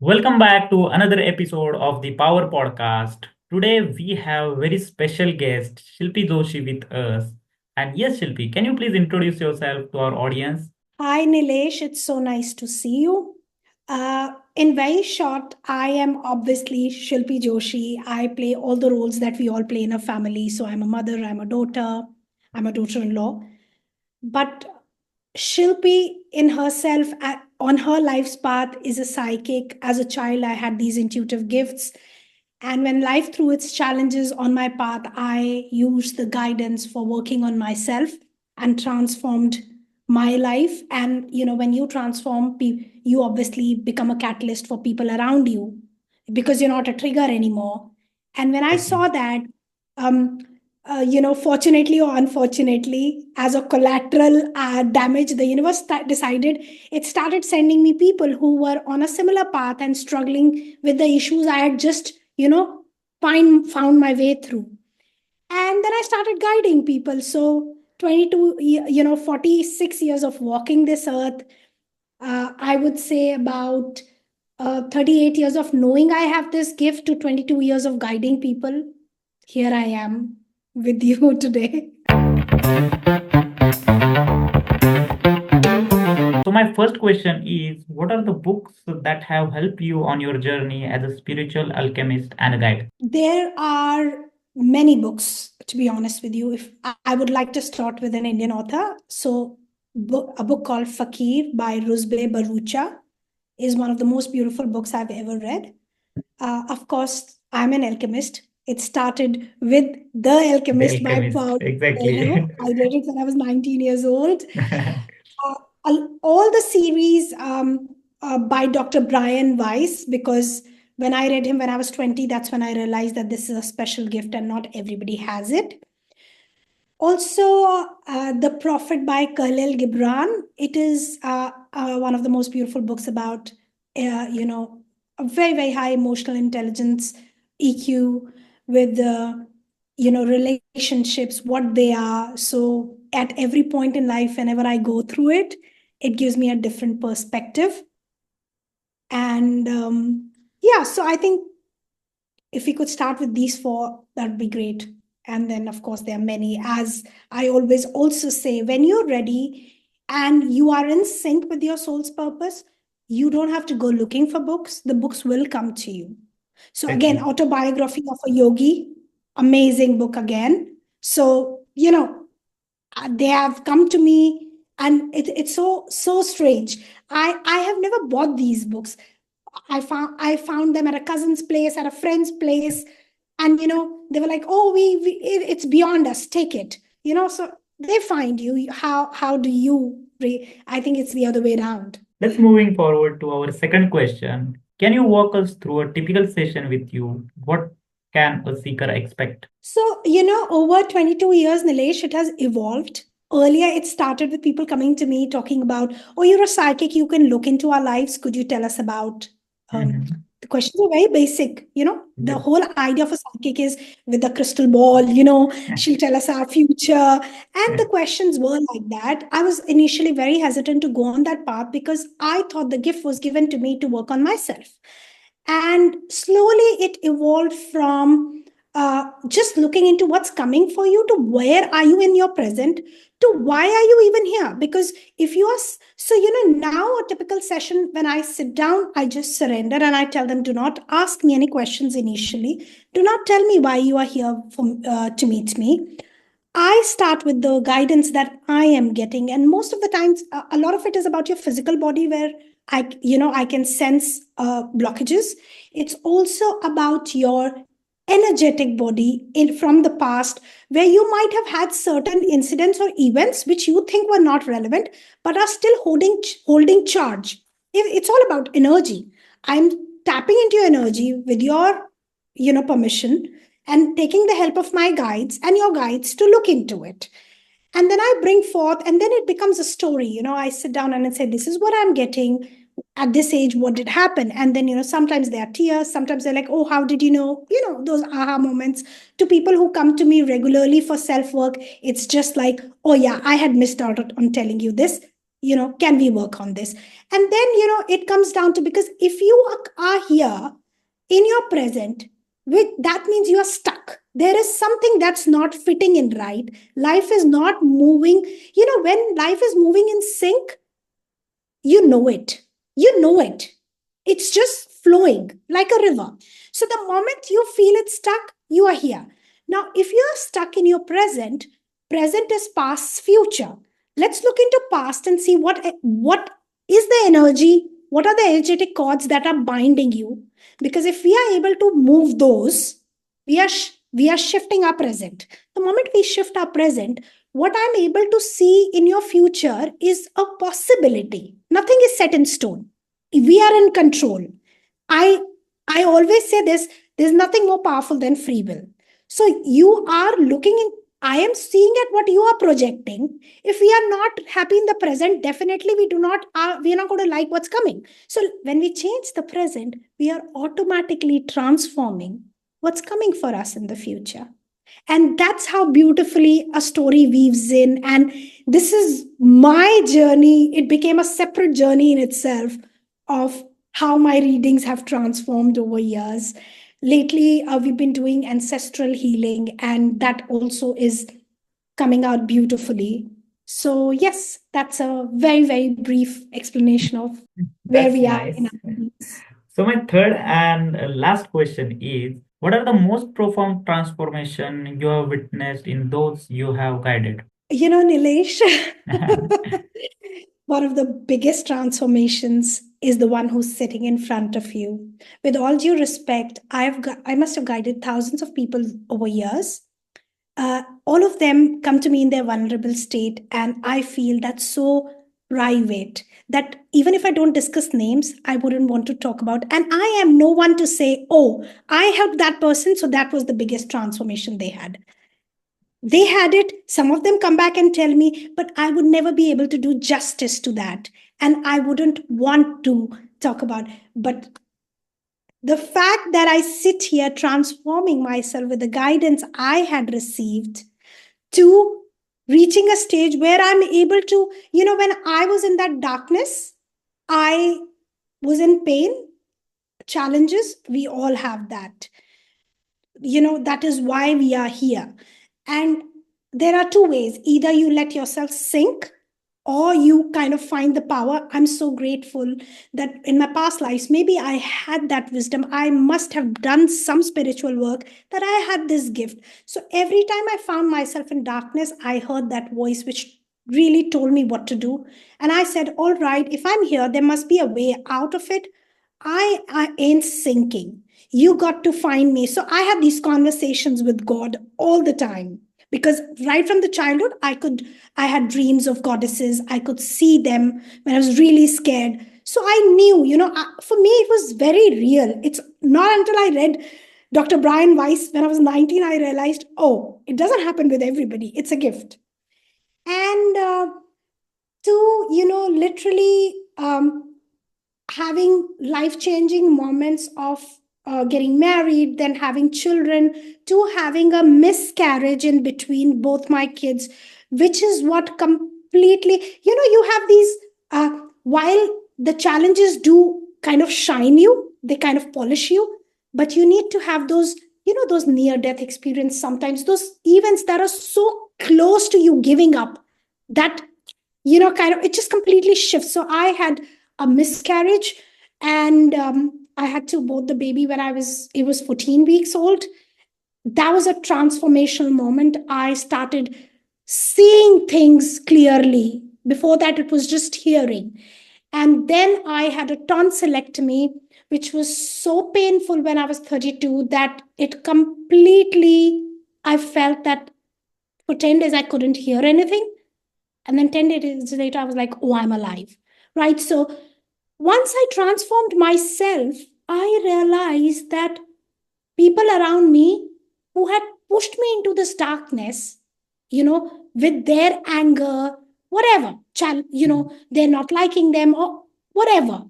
Welcome back to another episode of the Power Podcast. Today we have very special guest Shilpi Joshi with us. And yes, Shilpi, can you please introduce yourself to our audience? Hi, Nilesh. It's so nice to see you. In very short, I am obviously Shilpi Joshi. I play all the roles that we all play in a family. So I'm a mother, I'm a daughter, I'm a daughter in law. But Shilpi, in herself, on her life's path, is a psychic. As a child, I had these intuitive gifts. And when life threw its challenges on my path, I used the guidance for working on myself and transformed my life. And when you transform, you obviously become a catalyst for people around you because you're not a trigger anymore. And when I Exactly. saw that, um, fortunately or unfortunately, as a collateral damage, the universe decided it started sending me people who were on a similar path and struggling with the issues I had just, found my way through. And then I started guiding people. So 22, 46 years of walking this earth. I would say about 38 years of knowing I have this gift to 22 years of guiding people. Here I am with you today. So my first question is what are the books that have helped you on your journey as a spiritual alchemist and a guide? There are many books, to be honest with you. If I would like to start with an Indian author. So, a book called Fakir by Rusbe Barucha is one of the most beautiful books I've ever read. Of course, I'm an alchemist. It started with The The Alchemist by Alchemist, Paulo Coelho. exactly. I read it when I was 19 years old. All the series by Dr. Brian Weiss, because when I read him when I was 20, that's when I realized that this is a special gift and not everybody has it. Also, The Prophet by Khalil Gibran. It is one of the most beautiful books about, a very, very high emotional intelligence, EQ, with relationships, what they are. So at every point in life, whenever I go through it, it gives me a different perspective. And yeah, so I think if we could start with these four, that would be great. And then, of course, there are many. As I always also say, when you're ready and you are in sync with your soul's purpose, you don't have to go looking for books. The books will come to you. So, again, Exactly. Autobiography of a Yogi, amazing book again. So, they have come to me, and it's so strange. I have never bought these books. I found them at a cousin's place, at a friend's place, and they were like, "Oh, it's beyond us. Take it." So they find you. How do you? I think it's the other way around. Let's moving forward to our second question. Can you walk us through a typical session with you? What can a seeker expect? So, over 22 years, Nilesh, it has evolved. Earlier, it started with people coming to me talking about, "Oh, you're a psychic, you can look into our lives. Could you tell us about?" Um, Mhm. the questions are very basic. The Yep. whole idea of a psychic is with a crystal ball, she'll tell us our future. And the questions were like that. I was initially very hesitant to go on that path because I thought the gift was given to me to work on myself. And slowly it evolved from just looking into what's coming for you to where are you in your present to why are you even here. Because if you are so now a typical session, when I sit down, I just surrender and I tell them, do not ask me any questions initially. Do not tell me why you are here to meet me. I start with the guidance that I am getting, and most of the times, a lot of it is about your physical body, where I can sense blockages. It's also about your energetic body in from the past, where you might have had certain incidents or events which you think were not relevant, but are still holding charge. It's all about energy. I'm tapping into your energy with your permission and taking the help of my guides and your guides to look into it. And then I bring forth, and then it becomes a story. I sit down and I say, this is what I'm getting at this age, what did happen? And then, sometimes there are tears, sometimes they're like, oh, how did you know? Those aha moments. To people who come to me regularly for self work, it's just like, oh, yeah, I had missed out on telling you this. can we work on this? And then, it comes down to, because if you are here in your present, that means you are stuck. There is something that's not fitting in, right? Life is not moving. When life is moving in sync, you know it. You know it. It's just flowing like a river. So the moment you feel it stuck, you are here. Now, if you are stuck in your present, present is past, future. Let's look into past and see what is the energy, what are the energetic cords that are binding you. Because if we are able to move those, we are shifting our present. The moment we shift our present, what I'm able to see in your future is a possibility. Nothing is set in stone. We are in control. I I always say this, there's nothing more powerful than free will. So you are looking in, I am seeing at what you are projecting. If we are not happy in the present, definitely we are not going to like what's coming. So when we change the present, we are automatically transforming what's coming for us in the future. And that's how beautifully a story weaves in. And this is my journey. It became a separate journey in itself of how my readings have transformed over years. Lately, we've been doing ancestral healing, and that also is coming out beautifully. So, yes, that's a very, very brief explanation of where That's we are in nice. our readings. So my third and last question is, what are the most profound transformation you have witnessed in those you have guided? Nilesh, one of the biggest transformations is the one who's sitting in front of you. With all due respect, I must have guided thousands of people over years. All of them come to me in their vulnerable state, and I feel that's so private that even if I don't discuss names, I wouldn't want to talk about. And I am no one to say, oh, I helped that person, so that was the biggest transformation they had. They had it. Some of them come back and tell me, but I would never be able to do justice to that. And I wouldn't want to talk about. But the fact that I sit here transforming myself with the guidance I had received to reaching a stage where I'm able to, when I was in that darkness, I was in pain, challenges, we all have that. That is why we are here. And there are two ways: either you let yourself sink, or you kind of find the power. I'm so grateful that in my past lives, maybe I had that wisdom. I must have done some spiritual work that I had this gift. So every time I found myself in darkness, I heard that voice which really told me what to do. And I said, all right, if I'm here, there must be a way out of it. I ain't sinking. You got to find me. So I had these conversations with God all the time, because right from the childhood, I had dreams of goddesses. I could see them when I was really scared. So I knew, for me, it was very real. It's not until I read Dr. Brian Weiss when I was 19, I realized, oh, it doesn't happen with everybody. It's a gift. And to, literally having life changing moments of getting married, then having children, to having a miscarriage in between both my kids, which is what completely, you have these, while the challenges do kind of shine you, they kind of polish you, but you need to have those, those near death experience sometimes, those events that are so close to you giving up, that kind of it just completely shifts. So I had a miscarriage, and I had to abort the baby when it was 14 weeks old. That was a transformational moment. I started seeing things clearly. Before that, it was just hearing. And then I had a tonsillectomy, which was so painful when I was 32 that it completely, I felt that for 10 days I couldn't hear anything. And then 10 days later, I was like, oh, I'm alive. Right. So once I transformed myself, I realized that people around me who had pushed me into this darkness, with their anger, whatever, they're not liking them or whatever,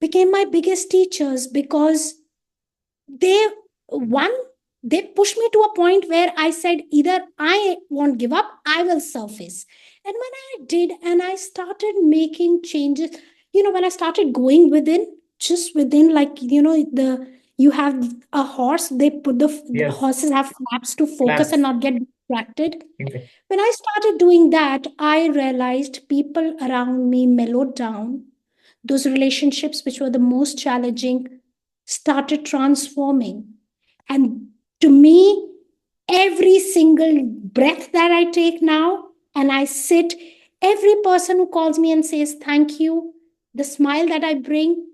became my biggest teachers, because they, one, they pushed me to a point where I said, either I won't give up, I will surface. And when I did, and I started making changes, when I started going within, just within, like, you have a horse, they put the Yes, horses have flaps to focus and claps. not get distracted. Exactly. When I started doing that, I realized people around me mellowed down. Those relationships, which were the most challenging, started transforming. And to me, every single breath that I take now, and I sit, every person who calls me and says thank you, the smile that I bring,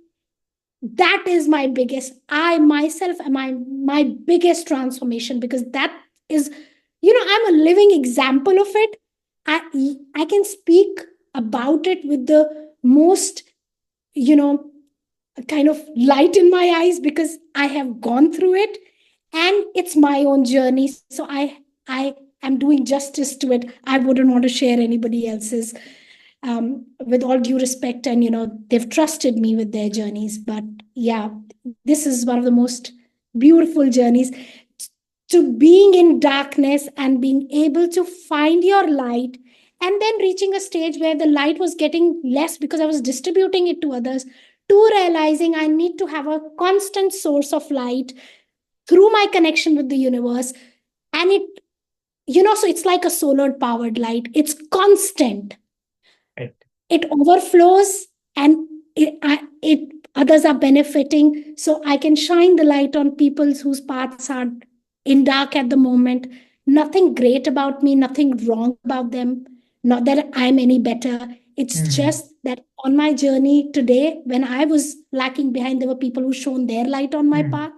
that is my biggest, I myself am my biggest transformation, because that is, I'm a living example of it. I can speak about it with the most, you know kind of light in my eyes, because I have gone through it, and it's my own journey. So I am doing justice to it. I wouldn't want to share anybody else's, with all due respect, and they've trusted me with their journeys. But yeah, this is one of the most beautiful journeys, to being in darkness and being able to find your light, and then reaching a stage where the light was getting less because I was distributing it to others, to realizing I need to have a constant source of light through my connection with the universe. And so it's like a solar powered light, it's constant, Right. it overflows, and it others are benefiting, so I can shine the light on people whose paths are in dark at the moment. Nothing great about me, nothing wrong about them, not that I'm any better. It's Mhm. just that on my journey today, when I was lacking behind, there were people who shone their light on my Mhm. path,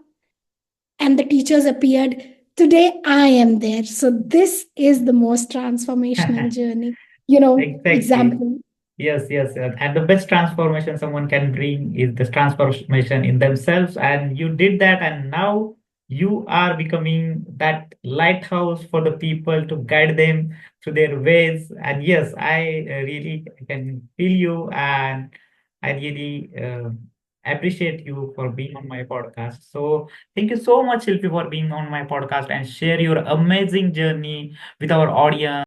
and the teachers appeared. Today I am there, so this is the most transformational journey, Exactly. example. Yes, yes, yes. And the best transformation someone can bring is this transformation in themselves. And you did that, and now you are becoming that lighthouse for the people to guide them through their ways. And yes, I really can feel you, and I really appreciate you for being on my podcast. So thank you so much, Shilpi, for being on my podcast and share your amazing journey with our audience.